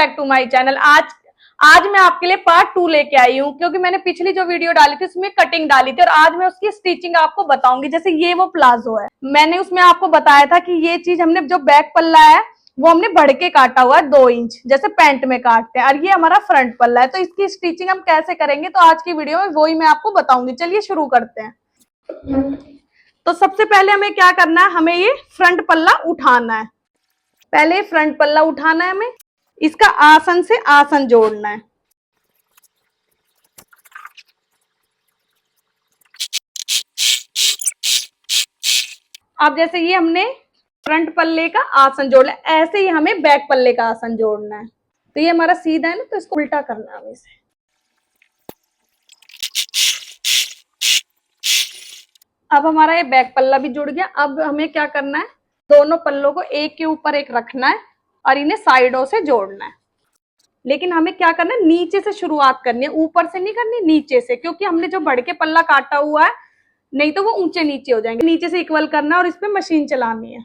Back to my channel. आज मैं आपके लिए पार्ट 2 लेके आई हूँ, क्योंकि मैंने पिछली जो वीडियो डाली थी उसमें कटिंग डाली थी और आज मैं उसकी स्टिचिंग आपको बताऊंगी। जैसे ये वो प्लाजो है, मैंने उसमें आपको बताया था कि ये चीज हमने जो बैक पल्ला है वो हमने बढ़ के काटा हुआ है 2 इंच, जैसे पैंट में काटते हैं, और ये हमारा फ्रंट पल्ला है। तो इसकी स्टिचिंग हम कैसे करेंगे तो आज की वीडियो में वही मैं आपको बताऊंगी। चलिए शुरू करते हैं। तो सबसे पहले हमें क्या करना है, हमें ये फ्रंट पल्ला उठाना है। पहले फ्रंट पल्ला उठाना है हमें, इसका आसन से आसन जोड़ना है। अब जैसे ये हमने फ्रंट पल्ले का आसन जोड़ लिया, ऐसे ही हमें बैक पल्ले का आसन जोड़ना है। तो ये हमारा सीधा है ना, तो इसको उल्टा करना है हमें इसे। अब हमारा ये बैक पल्ला भी जुड़ गया। अब हमें क्या करना है, दोनों पल्लों को एक के ऊपर एक रखना है और इन्हें साइडों से जोड़ना है। लेकिन हमें क्या करना है, नीचे से शुरुआत करनी है, ऊपर से नहीं करनी, नीचे से, क्योंकि हमने जो बढ़ के पल्ला काटा हुआ है नहीं तो वो ऊंचे नीचे हो जाएंगे। नीचे से इक्वल करना है और इस पे मशीन चलानी है।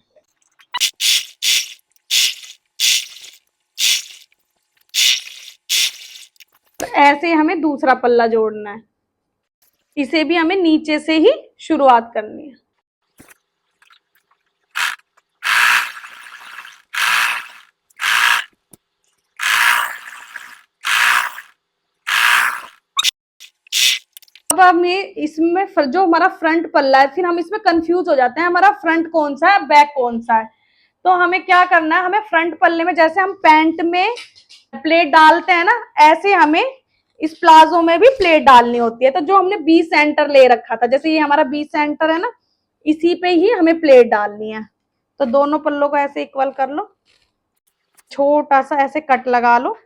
तो ऐसे हमें दूसरा पल्ला जोड़ना है, इसे भी हमें नीचे से ही शुरुआत करनी है। अब हमें इसमें जो हमारा फ्रंट पल्ला है, फिर हम इसमें कंफ्यूज हो जाते हैं हमारा फ्रंट कौन सा है बैक कौन सा है। तो हमें क्या करना है, हमें फ्रंट पल्ले में जैसे हम पैंट में प्लेट डालते हैं ना, ऐसे हमें इस प्लाजो में भी प्लेट डालनी होती है। तो जो हमने बी सेंटर ले रखा था, जैसे ये हमारा बी सेंटर है ना, इसी पे ही हमें प्लेट डालनी है। तो दोनों पल्लों को ऐसे इक्वल कर लो, छोटा सा ऐसे कट लगा लो।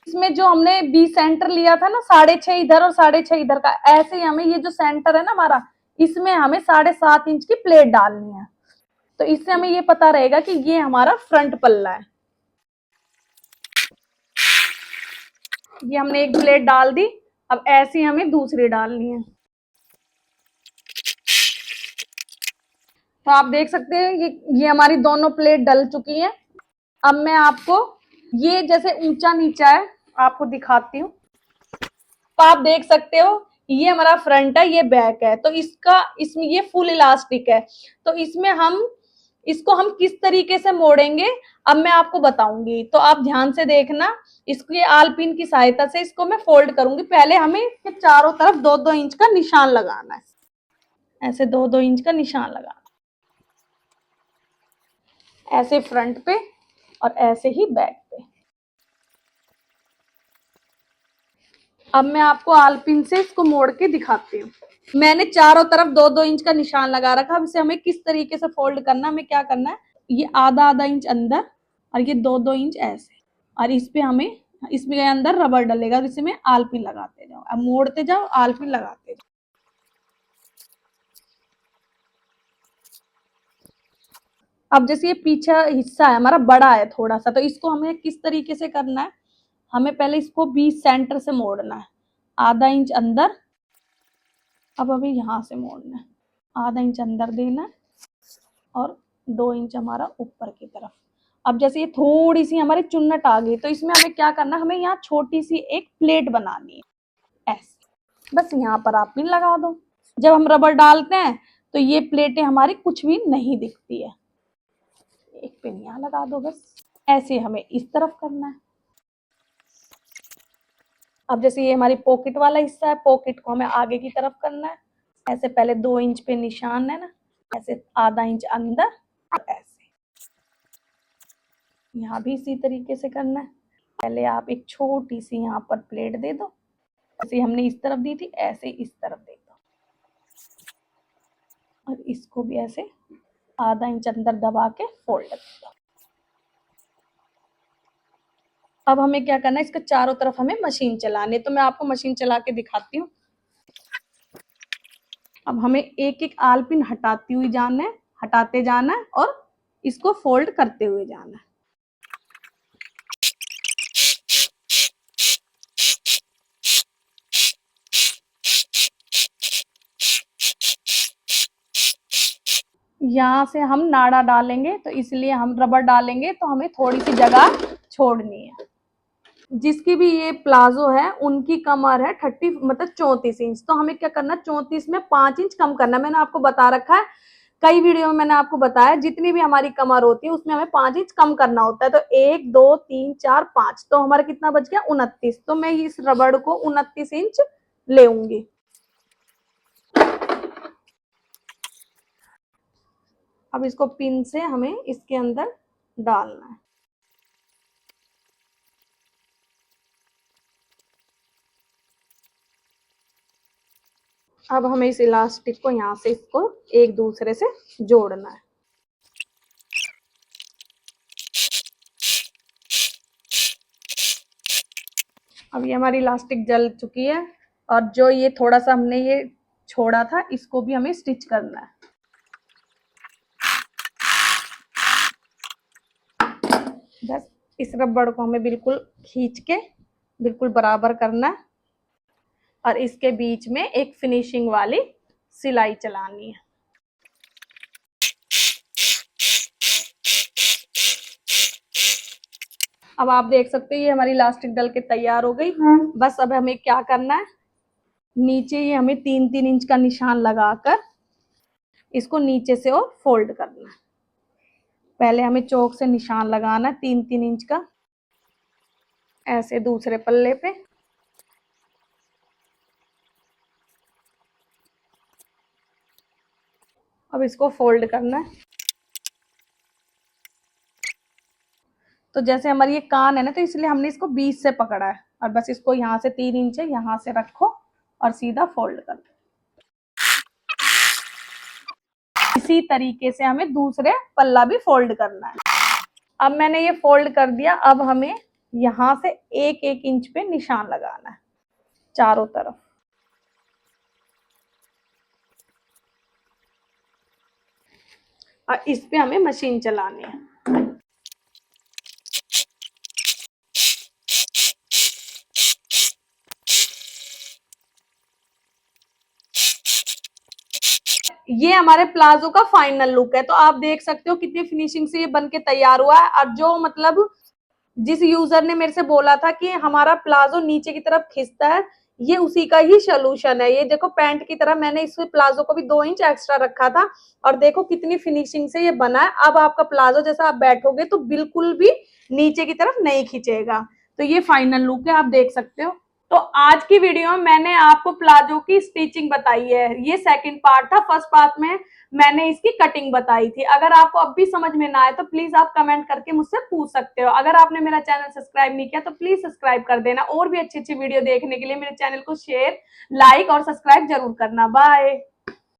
इसमें जो हमने बी सेंटर लिया था ना, 6.5 इधर और 6.5 इधर का, ऐसे ही हमें ये जो सेंटर है ना हमारा, इसमें हमें 7.5 इंच की प्लेट डालनी है। तो इससे हमें ये पता रहेगा कि ये हमारा फ्रंट पल्ला है। ये हमने एक प्लेट डाल दी, अब ऐसी हमें दूसरी डालनी है। तो आप देख सकते हैं ये हमारी दोनों प्लेट डल चुकी हैं। अब मैं आपको ये जैसे ऊंचा नीचा है आपको दिखाती हूँ। तो आप देख सकते हो ये हमारा फ्रंट है, ये बैक है। तो इसमें ये फुल इलास्टिक है। तो इसमें इसको हम किस तरीके से मोड़ेंगे अब मैं आपको बताऊंगी। तो आप ध्यान से देखना, इसको आल पिन की सहायता से इसको मैं फोल्ड करूंगी। पहले हमें इसके चारों तरफ 2-2 इंच का निशान लगाना है, ऐसे 2-2 इंच का निशान लगाना, ऐसे फ्रंट पे और ऐसे ही बैक पे। अब मैं आपको आलपिन से इसको मोड़ के दिखाती हूँ। मैंने चारों तरफ 2-2 इंच का निशान लगा रखा। अब इसे हमें किस तरीके से फोल्ड करना, हमें क्या करना है, ये आधा इंच अंदर और ये 2-2 इंच ऐसे, और इस पे हमें इसमें अंदर रबर डलेगा और इसे में आलपिन लगाते जाओ। अब मोड़ते जाओ, आलपिन लगाते जाओ। अब जैसे ये पीछे हिस्सा है हमारा बड़ा है थोड़ा सा, तो इसको हमें किस तरीके से करना है, हमें पहले इसको बीच सेंटर से मोड़ना है, आधा इंच अंदर। अब हमें यहाँ से मोड़ना है, आधा इंच अंदर देना है और 2 इंच हमारा ऊपर की तरफ। अब जैसे ये थोड़ी सी हमारी चुन्नट आ गई, तो इसमें हमें क्या करना है, हमें यहाँ छोटी सी एक प्लेट बनानी है ऐसे। बस यहाँ पर आप पिन लगा दो। जब हम रबर डालते हैं तो ये प्लेटें हमारी कुछ भी नहीं दिखती है। एक पिन यहाँ लगा दो बस। ऐसे हमें इस तरफ करना है। अब जैसे ये हमारी पॉकेट वाला हिस्सा है, पॉकेट को हमें आगे की तरफ करना है। ऐसे पहले 2 इंच पे निशान है ना, ऐसे आधा इंच अंदर, ऐसे यहाँ भी इसी तरीके से करना है। पहले आप एक छोटी सी यहाँ पर प्लेट दे दो, जैसे हमने इस तरफ दी थी ऐसे इस तरफ दे दो, और इसको भी ऐसे आधा इंच अंदर दबा के फोल्ड कर दो। अब हमें क्या करना है, इसके चारों तरफ हमें मशीन चलानी है। तो मैं आपको मशीन चला के दिखाती हूँ। अब हमें एक एक आल पिन हटाती हुई जाना है, हटाते जाना है और इसको फोल्ड करते हुए जाना है। यहाँ से हम नाड़ा डालेंगे, तो इसलिए हम रबर डालेंगे, तो हमें थोड़ी सी जगह छोड़नी है। जिसकी भी ये प्लाजो है उनकी कमर है 30 मतलब 34 इंच। तो हमें क्या करना है, 34 में 5 इंच कम करना है। मैंने आपको बता रखा है, कई वीडियो में मैंने आपको बताया, जितनी भी हमारी कमर होती है उसमें हमें 5 इंच कम करना होता है। तो 1 2 3 4 5, तो हमारा कितना बच गया 29। तो मैं इस रबड़ को 29 इंच लेऊंगी। अब इसको पिन से हमें इसके अंदर डालना है। अब हमें इस इलास्टिक को यहाँ से इसको एक दूसरे से जोड़ना है। अब ये हमारी इलास्टिक जल चुकी है, और जो ये थोड़ा सा हमने ये छोड़ा था इसको भी हमें स्टिच करना है। बस इस रबड़ को हमें बिल्कुल खींच के बिल्कुल बराबर करना है, और इसके बीच में एक फिनिशिंग वाली सिलाई चलानी है। अब आप देख सकते हैं ये हमारी इलास्टिक डल के तैयार हो गई। बस अब हमें क्या करना है, नीचे ये हमें 3-3 इंच का निशान लगाकर इसको नीचे से और फोल्ड करना है। पहले हमें चौक से निशान लगाना है 3-3 इंच का, ऐसे दूसरे पल्ले पे। अब इसको फोल्ड करना है। तो जैसे हमारी ये कान है ना, तो इसलिए हमने इसको बीच से पकड़ा है, और बस इसको यहाँ से 3 इंच है यहाँ से रखो और सीधा फोल्ड कर दो। इसी तरीके से हमें दूसरे पल्ला भी फोल्ड करना है। अब मैंने ये फोल्ड कर दिया। अब हमें यहाँ से 1-1 इंच पे निशान लगाना है चारों तरफ। और इस पे हमें मशीन चलानी है। ये हमारे प्लाजो का फाइनल लुक है। तो आप देख सकते हो कितनी फिनिशिंग से ये बन के तैयार हुआ है। और जो मतलब जिस यूजर ने मेरे से बोला था कि हमारा प्लाजो नीचे की तरफ खिंचता है, ये उसी का ही सोल्यूशन है। ये देखो पैंट की तरह मैंने इस प्लाजो को भी 2 इंच एक्स्ट्रा रखा था, और देखो कितनी फिनिशिंग से ये बना है। अब आपका प्लाजो जैसा आप बैठोगे तो बिल्कुल भी नीचे की तरफ नहीं खींचेगा। तो ये फाइनल लुक है, आप देख सकते हो। तो आज की वीडियो में मैंने आपको प्लाजो की स्टिचिंग बताई है। ये सेकंड पार्ट था। फर्स्ट पार्ट में मैंने इसकी कटिंग बताई थी। अगर आपको अब भी समझ में ना आए तो प्लीज आप कमेंट करके मुझसे पूछ सकते हो। अगर आपने मेरा चैनल सब्सक्राइब नहीं किया तो प्लीज सब्सक्राइब कर देना। और भी अच्छी अच्छी वीडियो देखने के लिए मेरे चैनल को शेयर, लाइक और सब्सक्राइब जरूर करना। बाय।